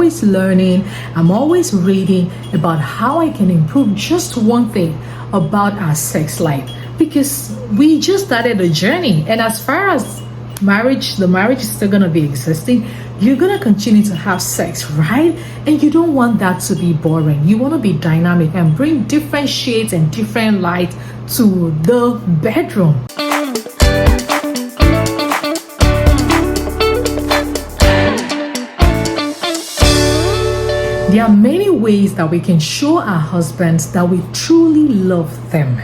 always learning, I'm always reading about how I can improve just one thing about our sex life, because we just started a journey. And as far as the marriage is still going to be existing, you're going to continue to have sex, right? And you don't want that to be boring. You want to be dynamic and bring different shades and different light to the bedroom. There are many ways that we can show our husbands that we truly love them.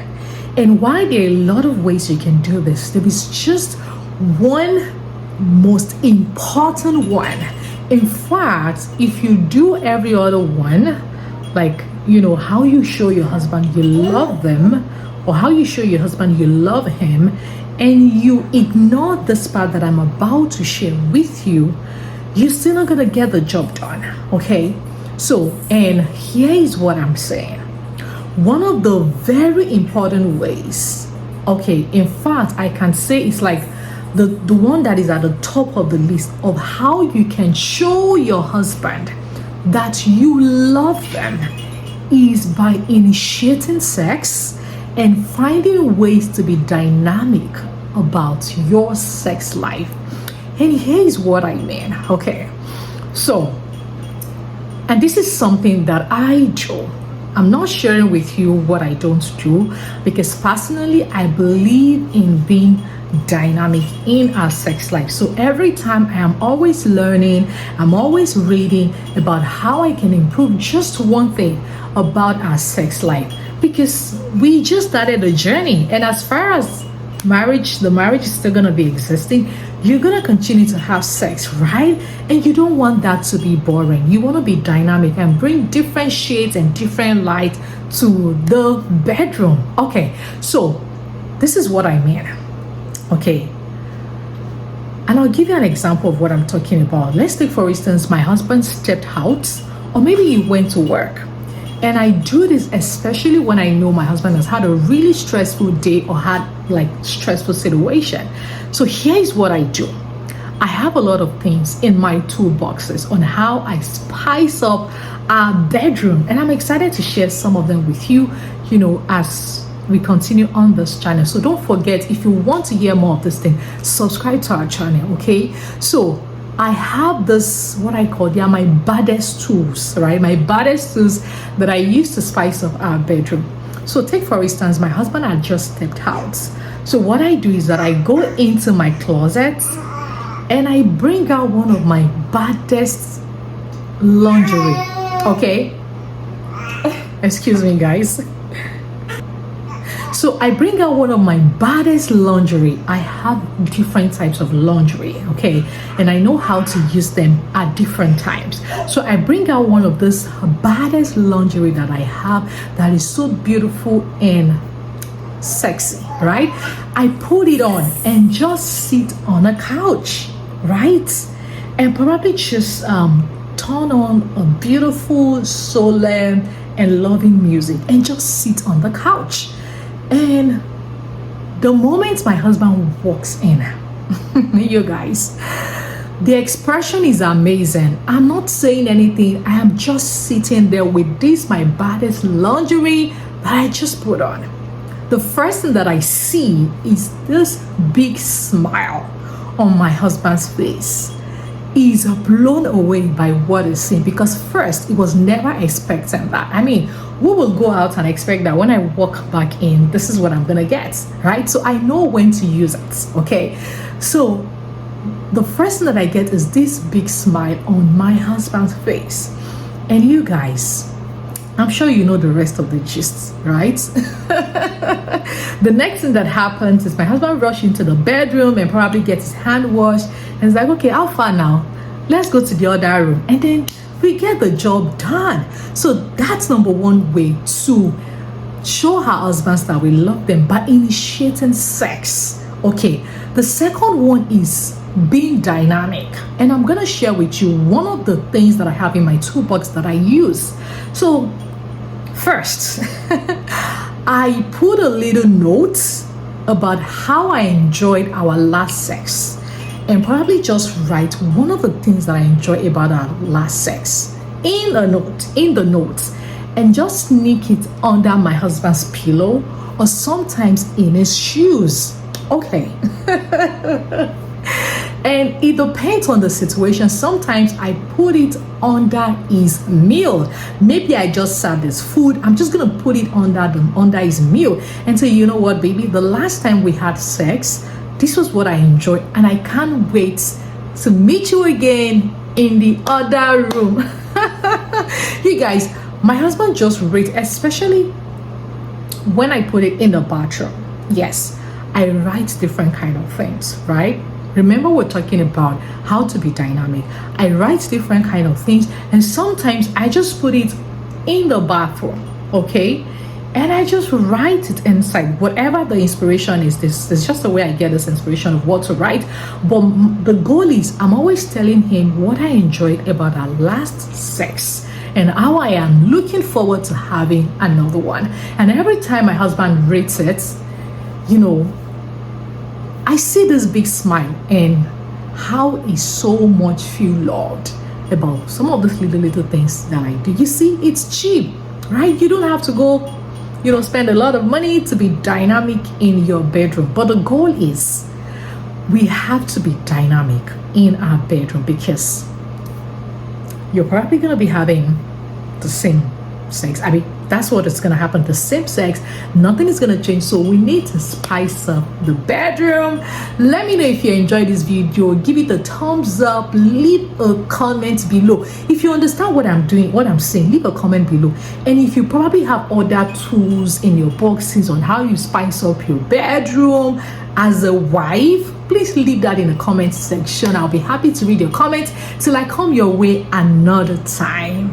And while there are a lot of ways you can do this, there is just one most important one. In fact, if you do every other one, like, how you show your husband you love them, or how you show your husband you love him, and you ignore this part that I'm about to share with you, you're still not gonna get the job done, okay? So, and here is what I'm saying. One of the very important ways, okay, in fact, I can say it's like the one that is at the top of the list of how you can show your husband that you love them is by initiating sex and finding ways to be dynamic about your sex life. And here's what I mean, okay? So, and this is something that I do. I'm not sharing with you what I don't do, because personally, I believe in being dynamic in our sex life. So every time I am always learning, I'm always reading about how I can improve just one thing about our sex life, because we just started a journey. And as far as the marriage is still going to be existing, you're going to continue to have sex, right? And you don't want that to be boring. You want to be dynamic and bring different shades and different light to the bedroom. Okay, so this is what I mean. Okay, and I'll give you an example of what I'm talking about. Let's take, for instance, my husband stepped out, or maybe he went to work. And I do this especially when I know my husband has had a really stressful day or had like stressful situation. So here's what I do. I have a lot of things in my toolboxes on how I spice up our bedroom, and I'm excited to share some of them with you, as we continue on this channel. So don't forget, if you want to hear more of this thing, subscribe to our channel, okay? So I have this, what I call, they are my baddest tools, right? My baddest tools that I use to spice up our bedroom. So take, for instance, my husband had just stepped out. So what I do is that I go into my closet and I bring out one of my baddest lingerie, okay? Excuse me, guys. So I bring out one of my baddest lingerie. I have different types of lingerie, okay? And I know how to use them at different times. So I bring out one of this baddest lingerie that I have that is so beautiful and sexy, right? I put it on and just sit on a couch, right? And probably just turn on a beautiful, solemn and loving music and just sit on the couch. And the moment my husband walks in, you guys, the expression is amazing. I'm not saying anything. I am just sitting there with this, my baddest lingerie that I just put on. The first thing that I see is this big smile on my husband's face. He's blown away by what he's seen, because first, he was never expecting that. I mean, we will go out and expect that when I walk back in, this is what I'm gonna get, right? So I know when to use it, okay? So the first thing that I get is this big smile on my husband's face. And you guys, I'm sure you know the rest of the gist, right? The next thing that happens is my husband rushes into the bedroom and probably gets his hand washed. And it's like, okay, how far now? Let's go to the other room. And then we get the job done. So that's number one way to show our husbands that we love them, by initiating sex. Okay, the second one is being dynamic. And I'm going to share with you one of the things that I have in my toolbox that I use. So first, I put a little note about how I enjoyed our last sex. and probably just write one of the things that I enjoy about our last sex in the notes, and just sneak it under my husband's pillow or sometimes in his shoes. Okay. And it depends on the situation. Sometimes I put it under his meal. Maybe I just served his food. I'm just gonna put it under his meal and say, you know what, baby, the last time we had sex, this was what I enjoyed, and I can't wait to meet you again in the other room. You guys, my husband just read, especially when I put it in the bathroom. Yes, I write different kind of things, right? Remember, we're talking about how to be dynamic. I write different kind of things, and sometimes I just put it in the bathroom, okay? And I just write it inside. Whatever the inspiration is just the way I get this inspiration of what to write. But the goal is, I'm always telling him what I enjoyed about our last sex and how I am looking forward to having another one. And every time my husband reads it, you know, I see this big smile and how he so much feel loved about some of these little things that I do. You see, it's cheap, right? You don't have to go, spend a lot of money to be dynamic in your bedroom. But the goal is we have to be dynamic in our bedroom, because you're probably going to be having the same sex. I mean, that's what is going to happen. The same sex, nothing is going to change. So we need to spice up the bedroom. Let me know if you enjoyed this video. Give it a thumbs up. Leave a comment below. If you understand what I'm doing, what I'm saying, leave a comment below. And if you probably have other tools in your boxes on how you spice up your bedroom as a wife, please leave that in the comment section. I'll be happy to read your comments till I come your way another time.